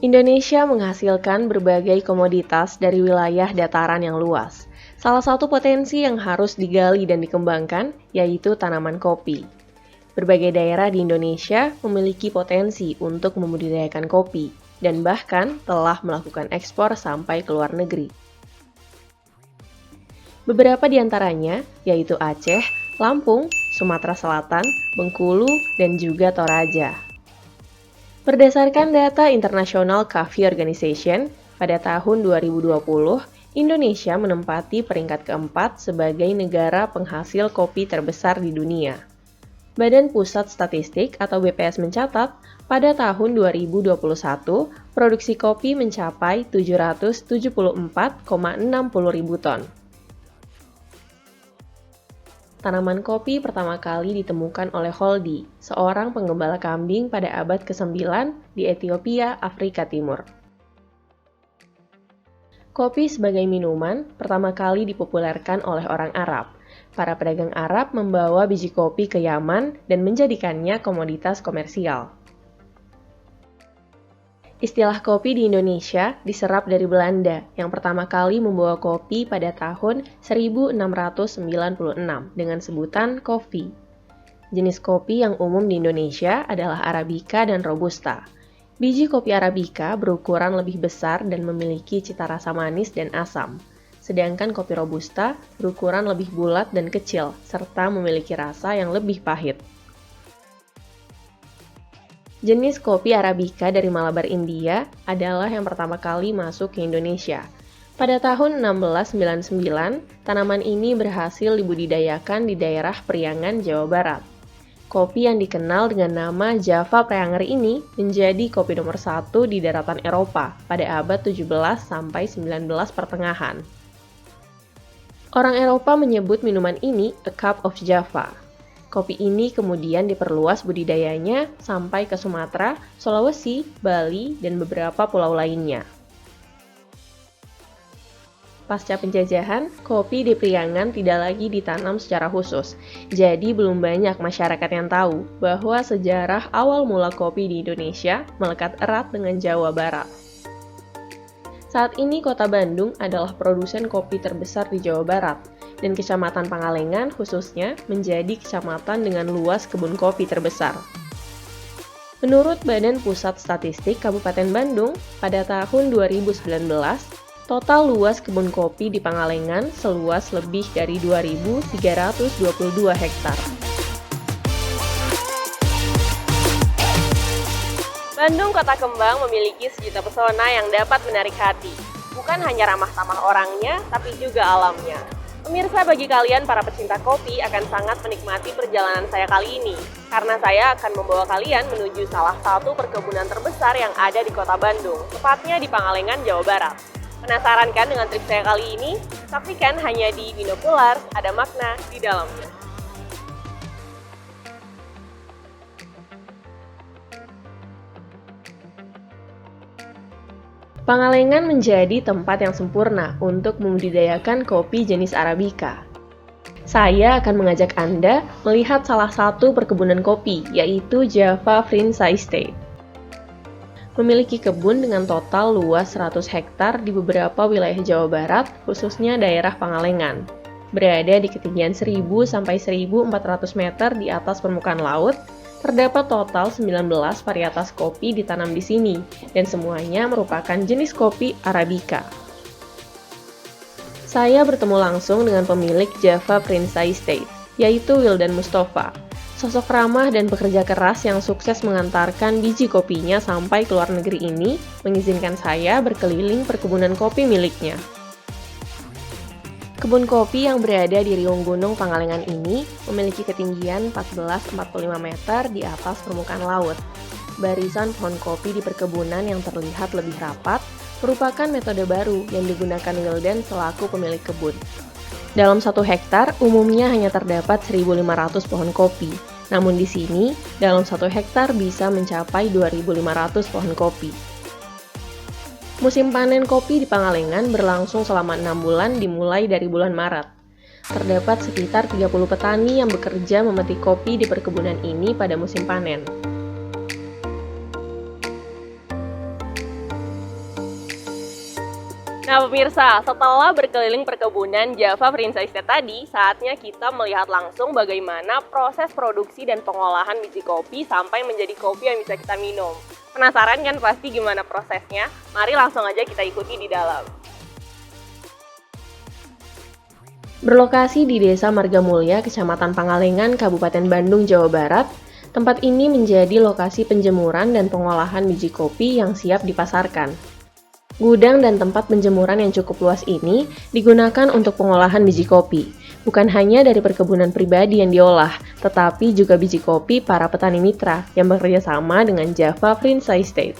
Indonesia menghasilkan berbagai komoditas dari wilayah dataran yang luas. Salah satu potensi yang harus digali dan dikembangkan yaitu tanaman kopi. Berbagai daerah di Indonesia memiliki potensi untuk membudidayakan kopi dan bahkan telah melakukan ekspor sampai ke luar negeri. Beberapa di antaranya yaitu Aceh, Lampung, Sumatera Selatan, Bengkulu, dan juga Toraja. Berdasarkan data International Coffee Organization, pada tahun 2020, Indonesia menempati peringkat keempat sebagai negara penghasil kopi terbesar di dunia. Badan Pusat Statistik atau BPS mencatat, pada tahun 2021, produksi kopi mencapai 774,60 ribu ton. Tanaman kopi pertama kali ditemukan oleh Holdi, seorang penggembala kambing pada abad ke-9 di Ethiopia, Afrika Timur. Kopi sebagai minuman pertama kali dipopulerkan oleh orang Arab. Para pedagang Arab membawa biji kopi ke Yaman dan menjadikannya komoditas komersial. Istilah kopi di Indonesia diserap dari Belanda yang pertama kali membawa kopi pada tahun 1696 dengan sebutan kopi. Jenis kopi yang umum di Indonesia adalah Arabica dan Robusta. Biji kopi Arabica berukuran lebih besar dan memiliki cita rasa manis dan asam. Sedangkan kopi Robusta berukuran lebih bulat dan kecil serta memiliki rasa yang lebih pahit. Jenis kopi Arabica dari Malabar, India adalah yang pertama kali masuk ke Indonesia. Pada tahun 1699, tanaman ini berhasil dibudidayakan di daerah Priangan, Jawa Barat. Kopi yang dikenal dengan nama Java Preanger ini menjadi kopi nomor 1 di daratan Eropa pada abad 17 sampai 19 pertengahan. Orang Eropa menyebut minuman ini a cup of Java. Kopi ini kemudian diperluas budidayanya sampai ke Sumatera, Sulawesi, Bali, dan beberapa pulau lainnya. Pasca penjajahan, kopi di Priangan tidak lagi ditanam secara khusus, jadi belum banyak masyarakat yang tahu bahwa sejarah awal mula kopi di Indonesia melekat erat dengan Jawa Barat. Saat ini Kota Bandung adalah produsen kopi terbesar di Jawa Barat, dan Kecamatan Pangalengan khususnya menjadi kecamatan dengan luas kebun kopi terbesar. Menurut Badan Pusat Statistik Kabupaten Bandung, pada tahun 2019, total luas kebun kopi di Pangalengan seluas lebih dari 2.322 hektar. Bandung Kota Kembang memiliki sejuta pesona yang dapat menarik hati. Bukan hanya ramah tamah orangnya, tapi juga alamnya. Pemirsa, bagi kalian para pecinta kopi akan sangat menikmati perjalanan saya kali ini, karena saya akan membawa kalian menuju salah satu perkebunan terbesar yang ada di Kota Bandung, tepatnya di Pangalengan, Jawa Barat. Penasaran kan dengan trip saya kali ini? Saksikan hanya di Binokular, ada makna di dalamnya. Pangalengan menjadi tempat yang sempurna untuk membudidayakan kopi jenis Arabica. Saya akan mengajak Anda melihat salah satu perkebunan kopi, yaitu Java Vrindsa Estate. Memiliki kebun dengan total luas 100 hektar di beberapa wilayah Jawa Barat, khususnya daerah Pangalengan. Berada di ketinggian 1000 sampai 1400 meter di atas permukaan laut, terdapat total 19 varietas kopi ditanam di sini, dan semuanya merupakan jenis kopi Arabica. Saya bertemu langsung dengan pemilik Java Vrindsa Estate, yaitu Wildan Mustafa, sosok ramah dan pekerja keras yang sukses mengantarkan biji kopinya sampai ke luar negeri ini, mengizinkan saya berkeliling perkebunan kopi miliknya. Kebun kopi yang berada di riung gunung Pangalengan ini memiliki ketinggian 1445 meter di atas permukaan laut. Barisan pohon kopi di perkebunan yang terlihat lebih rapat merupakan metode baru yang digunakan Wildan selaku pemilik kebun. Dalam 1 hektar, umumnya hanya terdapat 1.500 pohon kopi. Namun di sini, dalam 1 hektar bisa mencapai 2.500 pohon kopi. Musim panen kopi di Pangalengan berlangsung selama 6 bulan dimulai dari bulan Maret. Terdapat sekitar 30 petani yang bekerja memetik kopi di perkebunan ini pada musim panen. Nah pemirsa, setelah berkeliling perkebunan Java Prince Estate tadi, saatnya kita melihat langsung bagaimana proses produksi dan pengolahan biji kopi sampai menjadi kopi yang bisa kita minum. Penasaran kan pasti gimana prosesnya? Mari langsung aja kita ikuti di dalam. Berlokasi di Desa Margamulya, Kecamatan Pangalengan, Kabupaten Bandung, Jawa Barat, tempat ini menjadi lokasi penjemuran dan pengolahan biji kopi yang siap dipasarkan. Gudang dan tempat penjemuran yang cukup luas ini digunakan untuk pengolahan biji kopi. Bukan hanya dari perkebunan pribadi yang diolah, tetapi juga biji kopi para petani mitra yang bekerja sama dengan Java Prince Estate.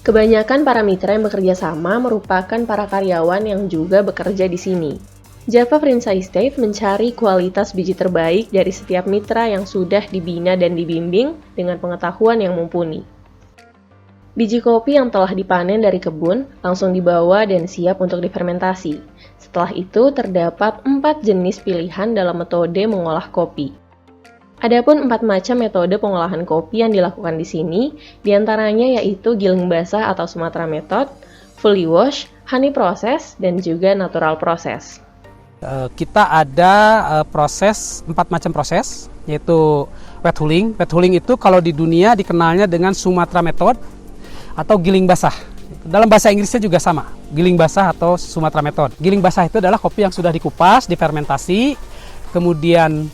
Kebanyakan para mitra yang bekerja sama merupakan para karyawan yang juga bekerja di sini. Java Prince Estate mencari kualitas biji terbaik dari setiap mitra yang sudah dibina dan dibimbing dengan pengetahuan yang mumpuni. Biji kopi yang telah dipanen dari kebun langsung dibawa dan siap untuk difermentasi. Setelah itu, terdapat 4 jenis pilihan dalam metode mengolah kopi. Adapun 4 macam metode pengolahan kopi yang dilakukan di sini, diantaranya yaitu giling basah atau Sumatra Method, fully wash, honey process, dan juga natural process. Kita ada proses, 4 macam proses, yaitu wet hulling. Wet hulling itu kalau di dunia dikenalnya dengan Sumatra Method, atau giling basah. Dalam bahasa Inggrisnya juga sama, giling basah atau Sumatra Method. Giling basah itu adalah kopi yang sudah dikupas, difermentasi, kemudian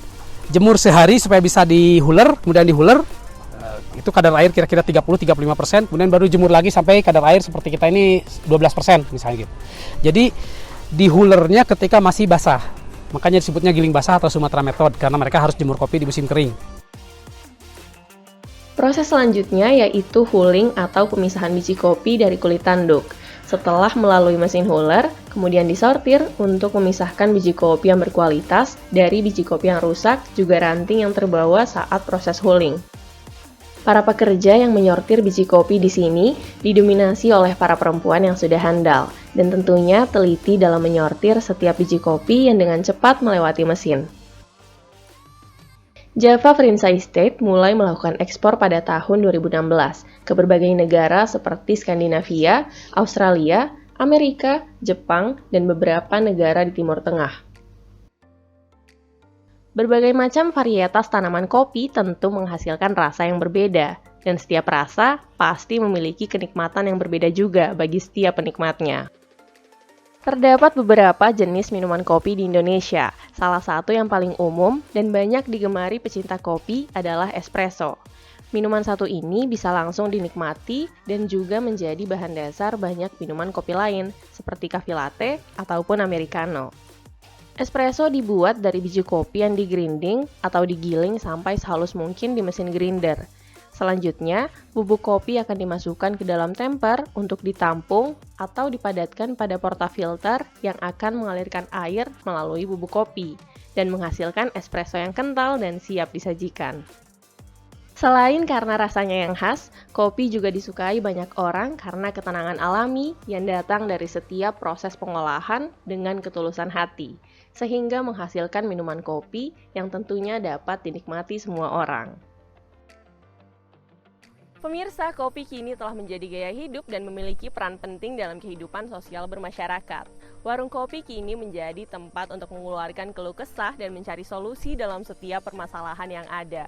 jemur sehari supaya bisa dihuler, kemudian dihuler, itu kadar air kira-kira 30-35%, kemudian baru jemur lagi sampai kadar air seperti kita ini 12% misalnya gitu. Jadi dihulernya ketika masih basah, makanya disebutnya giling basah atau Sumatra Method, karena mereka harus jemur kopi di musim kering. Proses selanjutnya yaitu hulling atau pemisahan biji kopi dari kulit tanduk. Setelah melalui mesin huller, kemudian disortir untuk memisahkan biji kopi yang berkualitas dari biji kopi yang rusak, juga ranting yang terbawa saat proses hulling. Para pekerja yang menyortir biji kopi di sini didominasi oleh para perempuan yang sudah handal, dan tentunya teliti dalam menyortir setiap biji kopi yang dengan cepat melewati mesin. Java Prince Estate mulai melakukan ekspor pada tahun 2016 ke berbagai negara seperti Skandinavia, Australia, Amerika, Jepang, dan beberapa negara di Timur Tengah. Berbagai macam varietas tanaman kopi tentu menghasilkan rasa yang berbeda, dan setiap rasa pasti memiliki kenikmatan yang berbeda juga bagi setiap penikmatnya. Terdapat beberapa jenis minuman kopi di Indonesia. Salah satu yang paling umum dan banyak digemari pecinta kopi adalah espresso. Minuman satu ini bisa langsung dinikmati dan juga menjadi bahan dasar banyak minuman kopi lain, seperti cafe latte ataupun americano. Espresso dibuat dari biji kopi yang digrinding atau digiling sampai sehalus mungkin di mesin grinder. Selanjutnya, bubuk kopi akan dimasukkan ke dalam temper untuk ditampung atau dipadatkan pada portafilter yang akan mengalirkan air melalui bubuk kopi dan menghasilkan espresso yang kental dan siap disajikan. Selain karena rasanya yang khas, kopi juga disukai banyak orang karena ketenangan alami yang datang dari setiap proses pengolahan dengan ketulusan hati, sehingga menghasilkan minuman kopi yang tentunya dapat dinikmati semua orang. Pemirsa, kopi kini telah menjadi gaya hidup dan memiliki peran penting dalam kehidupan sosial bermasyarakat. Warung kopi kini menjadi tempat untuk mengeluarkan keluh kesah dan mencari solusi dalam setiap permasalahan yang ada.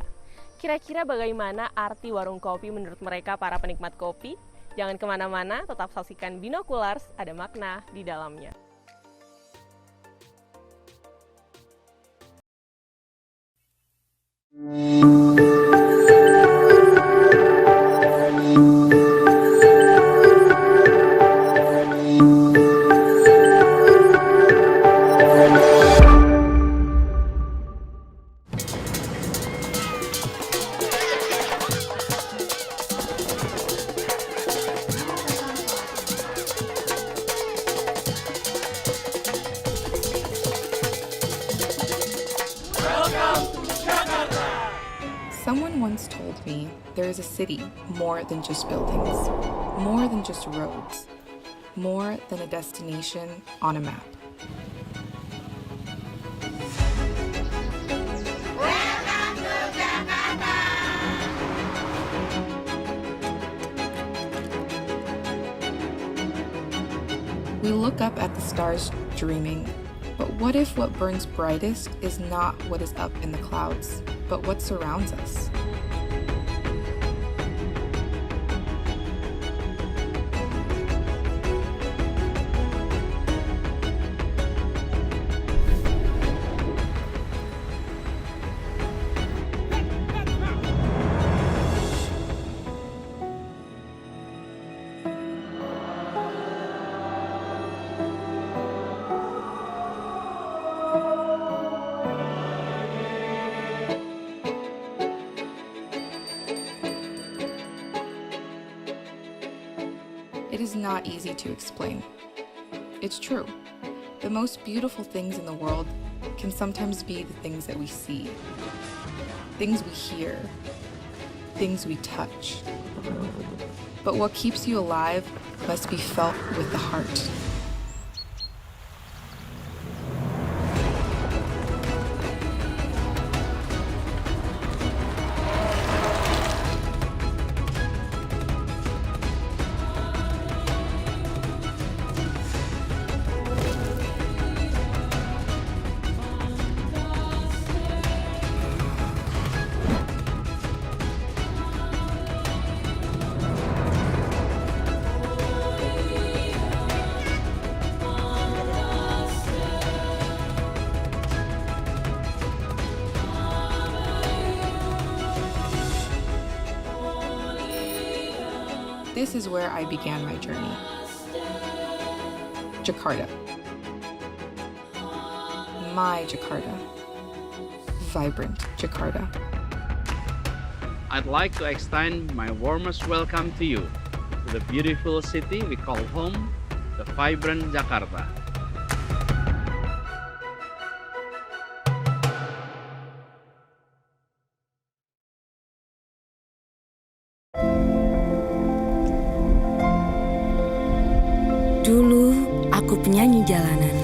Kira-kira bagaimana arti warung kopi menurut mereka para penikmat kopi? Jangan kemana-mana, tetap saksikan Binoculars, ada makna di dalamnya. Someone once told me there is a city more than just buildings, more than just roads, more than a destination on a map. We look up at the stars dreaming. But what if what burns brightest is not what is up in the clouds, but what surrounds us? It is not easy to explain. It's true. The most beautiful things in the world can sometimes be the things that we see, things we hear, things we touch. But what keeps you alive must be felt with the heart. This is where I began my journey. Jakarta. My Jakarta. Vibrant Jakarta. I'd like to extend my warmest welcome to you, to the beautiful city we call home, the vibrant Jakarta. Dulu, aku penyanyi jalanan.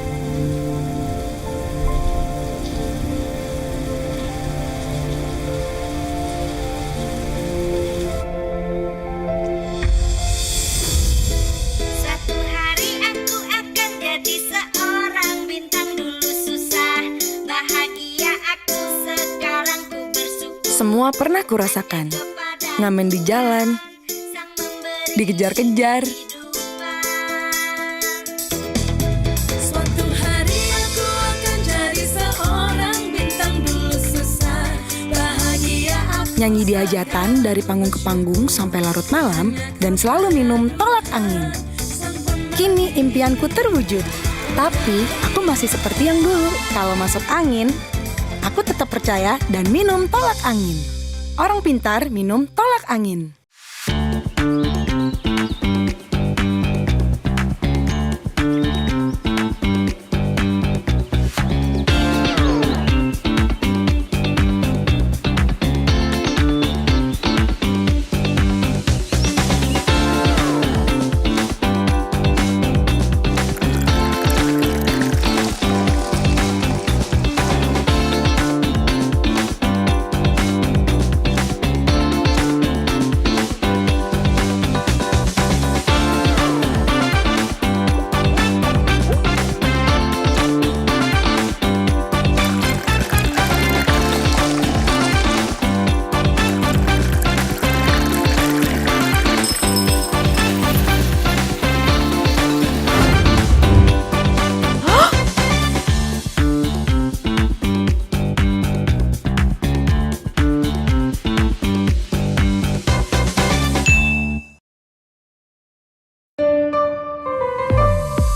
Suatu hari aku akan jadi seorang bintang. Dulu susah, bahagia aku, sekarang ku bersyukur. Semua pernah kurasakan. Ngamen di jalan, dikejar-kejar. Suatu hari aku akan jadi seorang bintang. Dulu susah, bahagia aku. Nyanyi di hajatan dari panggung ke panggung sampai larut malam dan selalu minum tolak angin. Kini impianku terwujud. Tapi aku masih seperti yang dulu. Kalau masuk angin, aku tetap percaya dan minum tolak angin. Orang pintar minum tolak angin.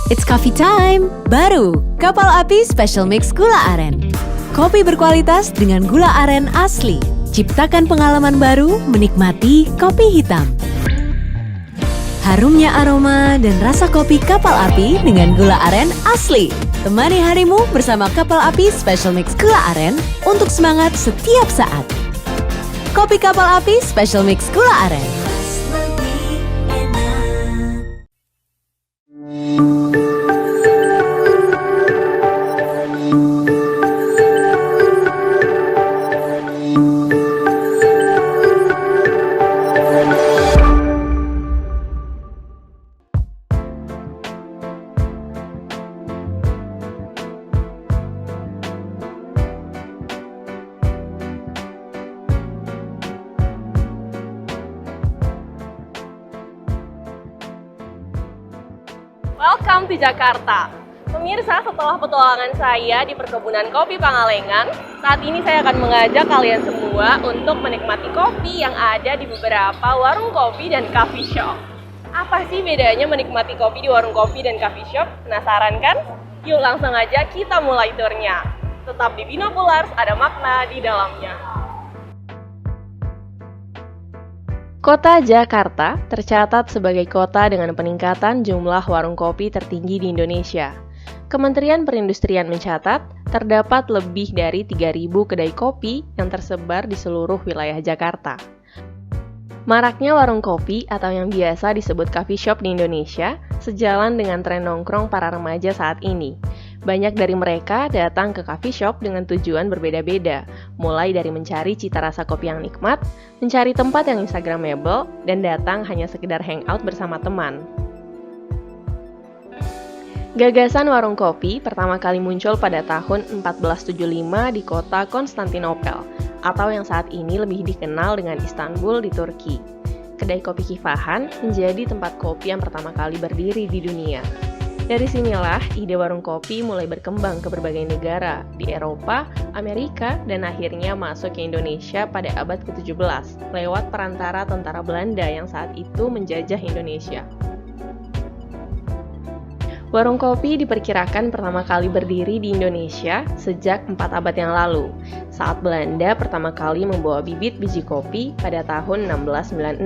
It's coffee time! Baru, Kapal Api Special Mix Gula Aren. Kopi berkualitas dengan gula aren asli. Ciptakan pengalaman baru menikmati kopi hitam. Harumnya aroma dan rasa kopi Kapal Api dengan gula aren asli. Temani harimu bersama Kapal Api Special Mix Gula Aren untuk semangat setiap saat. Kopi Kapal Api Special Mix Gula Aren. Welcome to Jakarta. Pemirsa, setelah petualangan saya di perkebunan kopi Pangalengan, saat ini saya akan mengajak kalian semua untuk menikmati kopi yang ada di beberapa warung kopi dan coffee shop. Apa sih bedanya menikmati kopi di warung kopi dan coffee shop? Penasaran kan? Yuk langsung aja kita mulai turnya. Tetap di Binoculars, ada makna di dalamnya. Kota Jakarta tercatat sebagai kota dengan peningkatan jumlah warung kopi tertinggi di Indonesia. Kementerian Perindustrian mencatat, terdapat lebih dari 3.000 kedai kopi yang tersebar di seluruh wilayah Jakarta. Maraknya warung kopi atau yang biasa disebut coffee shop di Indonesia sejalan dengan tren nongkrong para remaja saat ini. Banyak dari mereka datang ke coffee shop dengan tujuan berbeda-beda, mulai dari mencari cita rasa kopi yang nikmat, mencari tempat yang instagramable, dan datang hanya sekedar hangout bersama teman. Gagasan warung kopi pertama kali muncul pada tahun 1475 di kota Konstantinopel, atau yang saat ini lebih dikenal dengan Istanbul di Turki. Kedai kopi Kifahan menjadi tempat kopi yang pertama kali berdiri di dunia. Dari sinilah ide warung kopi mulai berkembang ke berbagai negara di Eropa, Amerika, dan akhirnya masuk ke Indonesia pada abad ke-17 lewat perantara tentara Belanda yang saat itu menjajah Indonesia. Warung kopi diperkirakan pertama kali berdiri di Indonesia sejak 4 abad yang lalu, saat Belanda pertama kali membawa bibit biji kopi pada tahun 1696.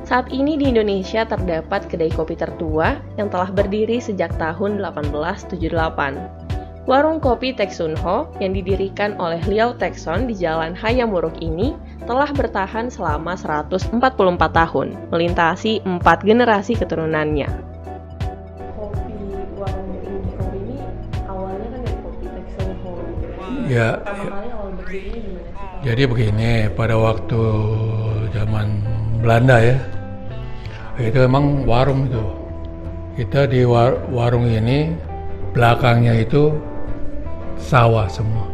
Saat ini di Indonesia terdapat kedai kopi tertua yang telah berdiri sejak tahun 1878. Warung kopi Teksunho yang didirikan oleh Liao Tekson di Jalan Hayamuruk ini telah bertahan selama 144 tahun, melintasi 4 generasi keturunannya. Kopi warung kopi ini awalnya kan dari kopi Teksunho. Ya, Pertama kali awal berdiri gimana sih? jadi begini, pada waktu zaman Belanda ya, itu emang warung itu. Kita di warung ini, belakangnya itu sawah semua.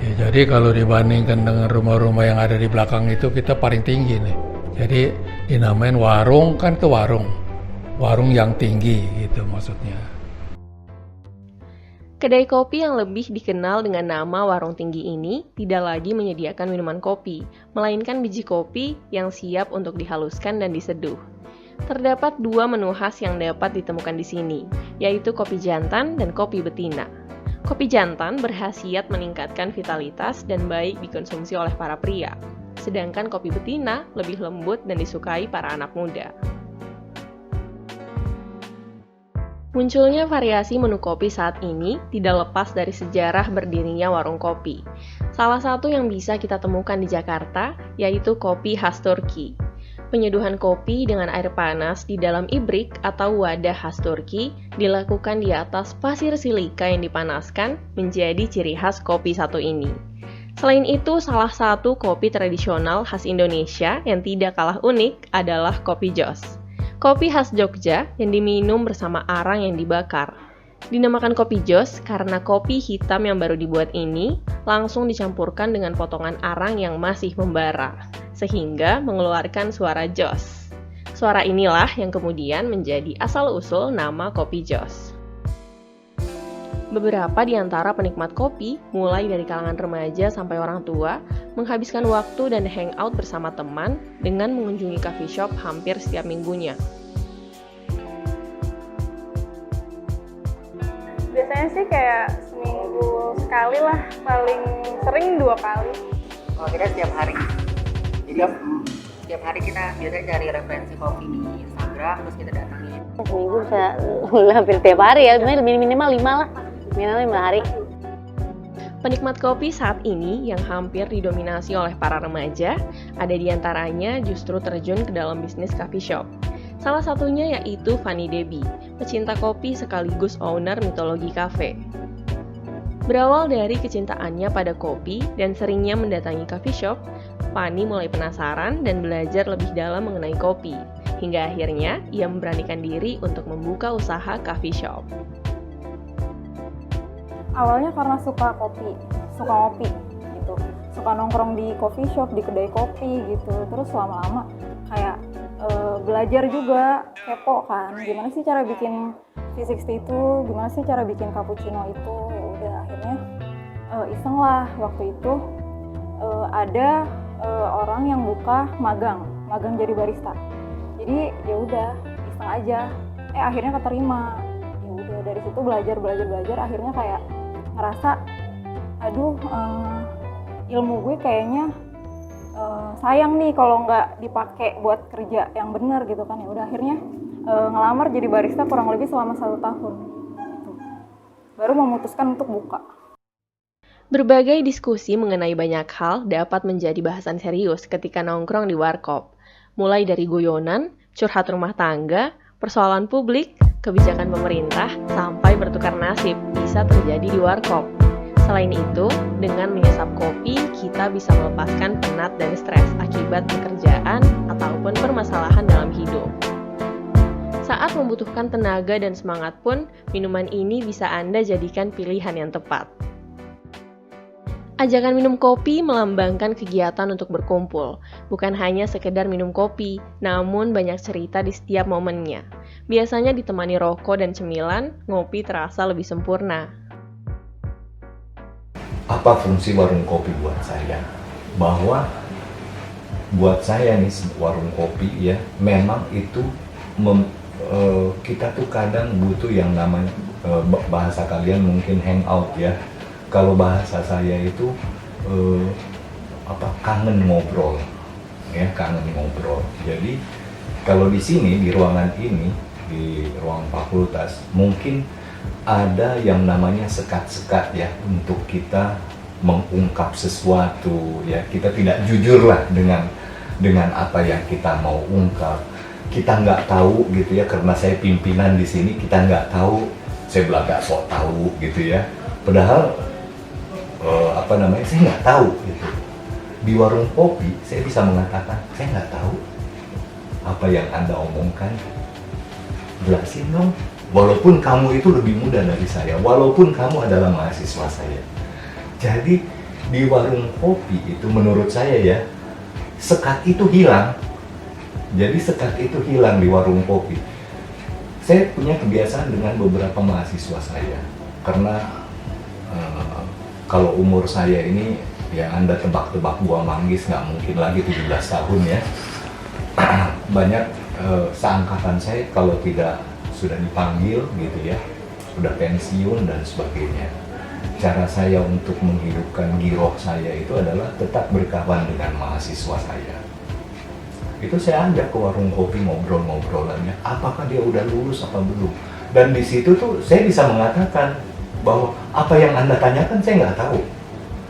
Ya, jadi kalau dibandingkan dengan rumah-rumah yang ada di belakang itu, kita paling tinggi nih. Jadi dinamain warung, kan itu warung yang tinggi gitu maksudnya. Kedai kopi yang lebih dikenal dengan nama warung tinggi ini tidak lagi menyediakan minuman kopi, melainkan biji kopi yang siap untuk dihaluskan dan diseduh. Terdapat 2 menu khas yang dapat ditemukan di sini, yaitu kopi jantan dan kopi betina. Kopi jantan berkhasiat meningkatkan vitalitas dan baik dikonsumsi oleh para pria, sedangkan kopi betina lebih lembut dan disukai para anak muda. Munculnya variasi menu kopi saat ini tidak lepas dari sejarah berdirinya warung kopi. Salah satu yang bisa kita temukan di Jakarta yaitu kopi khas Turki. Penyeduhan kopi dengan air panas di dalam ibrik atau wadah khas Turki dilakukan di atas pasir silika yang dipanaskan menjadi ciri khas kopi satu ini. Selain itu, salah satu kopi tradisional khas Indonesia yang tidak kalah unik adalah kopi jos. Kopi khas Jogja yang diminum bersama arang yang dibakar. Dinamakan kopi jos karena kopi hitam yang baru dibuat ini langsung dicampurkan dengan potongan arang yang masih membara, sehingga mengeluarkan suara jos. Suara inilah yang kemudian menjadi asal-usul nama kopi jos. Beberapa di antara penikmat kopi, mulai dari kalangan remaja sampai orang tua, menghabiskan waktu dan hangout bersama teman dengan mengunjungi coffee shop hampir setiap minggunya. Biasanya sih kayak seminggu sekali lah, paling sering 2 kali. Oh, kita setiap hari. Jadi setiap hari kita biasanya cari referensi kopi di Instagram, terus kita datangin. Seminggu bisa hampir tiap hari ya, minimal 5 lah. Minimal 5 hari. Penikmat kopi saat ini yang hampir didominasi oleh para remaja, ada di antaranya justru terjun ke dalam bisnis coffee shop. Salah satunya yaitu Fanny Debbie, pecinta kopi sekaligus owner Mitologi Cafe. Berawal dari kecintaannya pada kopi dan seringnya mendatangi coffee shop, Fanny mulai penasaran dan belajar lebih dalam mengenai kopi, hingga akhirnya ia memberanikan diri untuk membuka usaha coffee shop. Awalnya karena suka kopi gitu, suka nongkrong di coffee shop, di kedai kopi gitu. Terus lama-lama kayak belajar juga, kepo kan, gimana sih cara bikin V60 itu, gimana sih cara bikin cappuccino itu. Ya udah akhirnya iseng lah waktu itu ada orang yang buka magang jadi barista. Jadi ya udah iseng aja, akhirnya keterima. Ya udah dari situ belajar, akhirnya kayak ngerasa aduh ilmu gue kayaknya sayang nih kalau nggak dipakai buat kerja yang benar gitu kan. Ya udah akhirnya ngelamar jadi barista kurang lebih selama 1 tahun gitu. Baru memutuskan untuk buka. Berbagai diskusi mengenai banyak hal dapat menjadi bahasan serius ketika nongkrong di warkop. Mulai dari guyonan, curhat rumah tangga, persoalan publik, kebijakan pemerintah, sampai bertukar nasib bisa terjadi di warkop. Selain itu, dengan menyesap kopi, kita bisa melepaskan penat dan stres akibat pekerjaan ataupun permasalahan dalam hidup. Saat membutuhkan tenaga dan semangat pun, minuman ini bisa Anda jadikan pilihan yang tepat. Ajakan minum kopi melambangkan kegiatan untuk berkumpul, bukan hanya sekedar minum kopi, namun banyak cerita di setiap momennya. Biasanya ditemani rokok dan cemilan, ngopi terasa lebih sempurna. Apa fungsi warung kopi buat saya? Bahwa buat saya nih warung kopi ya, memang itu kita tuh kadang butuh yang namanya bahasa kalian mungkin hangout ya. Kalau bahasa saya itu kangen ngobrol, ya kangen ngobrol. Jadi kalau di sini di ruangan ini di ruang fakultas mungkin ada yang namanya sekat-sekat ya untuk kita mengungkap sesuatu ya. Kita tidak jujur lah dengan apa yang kita mau ungkap. Kita nggak tahu gitu ya, karena saya pimpinan di sini kita nggak tahu, saya belagak sok tahu gitu ya. Padahal saya nggak tahu gitu. Di warung kopi saya bisa mengatakan saya nggak tahu apa yang Anda omongkan, jelasin dong. Walaupun kamu itu lebih muda dari saya, walaupun kamu adalah mahasiswa saya. Jadi di warung kopi itu menurut saya ya, sekat itu hilang. Jadi sekat itu hilang di warung kopi. Saya punya kebiasaan dengan beberapa mahasiswa saya, karena kalau umur saya ini ya Anda tebak-tebak buah manggis, nggak mungkin lagi 17 tahun ya. Banyak seangkatan saya kalau tidak sudah dipanggil gitu ya, sudah pensiun dan sebagainya. Cara saya untuk menghidupkan giroh saya itu adalah tetap berkawan dengan mahasiswa saya. Itu saya ajak ke warung kopi ngobrol-ngobrolannya, apakah dia udah lulus apa belum. Dan di situ tuh saya bisa mengatakan bahwa apa yang Anda tanyakan saya nggak tahu.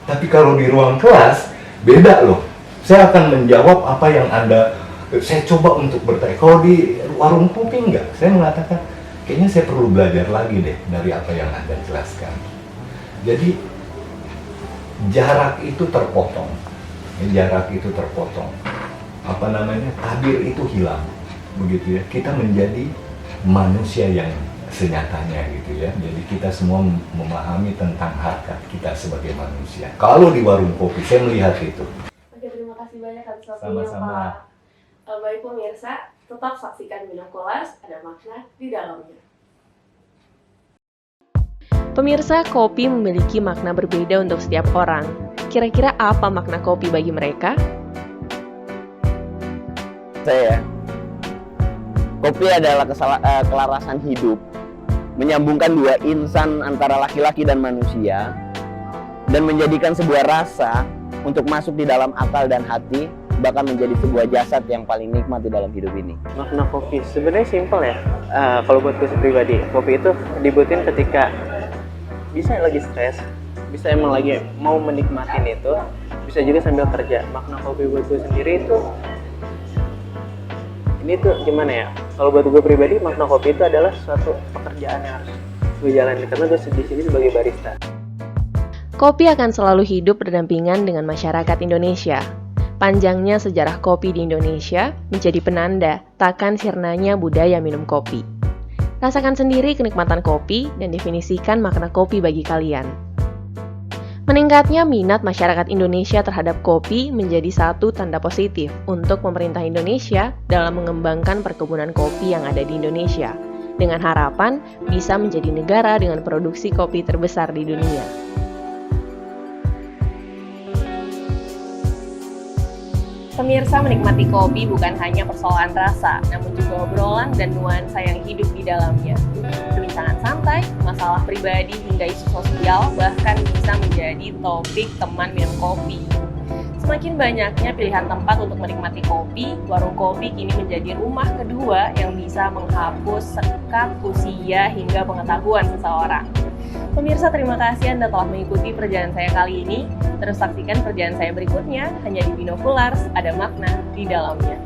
Tapi kalau di ruang kelas, beda loh. Saya akan menjawab apa yang saya coba untuk bertanya. Kalau di warung kopi enggak, saya mengatakan, kayaknya saya perlu belajar lagi deh dari apa yang Anda jelaskan. Jadi, jarak itu terpotong. Tabir itu hilang. Begitu ya, kita menjadi manusia yang senyatanya gitu ya. Jadi kita semua memahami tentang harkat kita sebagai manusia. Kalau di warung kopi saya melihat itu. Oke, terima kasih banyak atas waktunya Sama-sama. Pak. Baik pemirsa, tetap saksikan Minum Kolas, ada makna di dalamnya. Pemirsa, kopi memiliki makna berbeda untuk setiap orang. Kira-kira apa makna kopi bagi mereka? Kopi adalah kelarasan hidup, menyambungkan dua insan antara laki-laki dan manusia, dan menjadikan sebuah rasa untuk masuk di dalam akal dan hati, bahkan menjadi sebuah jasad yang paling nikmat di dalam hidup ini. Makna kopi sebenarnya simpel ya. Kalau buat gue pribadi, kopi itu dibutuhin ketika bisa lagi stres, bisa emang lagi mau menikmatin itu, bisa juga sambil kerja. Makna kopi buat gue sendiri itu, ini tuh gimana ya? Kalau buat gue pribadi, makna kopi itu adalah suatu pekerjaan yang harus gue jalani karena gue di sini sebagai barista. Kopi akan selalu hidup berdampingan dengan masyarakat Indonesia. Panjangnya sejarah kopi di Indonesia menjadi penanda takkan sirnanya budaya minum kopi. Rasakan sendiri kenikmatan kopi dan definisikan makna kopi bagi kalian. Meningkatnya minat masyarakat Indonesia terhadap kopi menjadi satu tanda positif untuk pemerintah Indonesia dalam mengembangkan perkebunan kopi yang ada di Indonesia, dengan harapan bisa menjadi negara dengan produksi kopi terbesar di dunia. Pemirsa, menikmati kopi bukan hanya persoalan rasa, namun juga obrolan dan nuansa yang hidup di dalamnya. Perbincangan santai, masalah pribadi hingga isu sosial bahkan bisa menjadi topik teman minum kopi. Semakin banyaknya pilihan tempat untuk menikmati kopi, warung kopi kini menjadi rumah kedua yang bisa menghapus sekat usia hingga pengetahuan seseorang. Pemirsa, terima kasih Anda telah mengikuti perjalanan saya kali ini. Terus saksikan perjalanan saya berikutnya hanya di Binoculars, ada makna di dalamnya.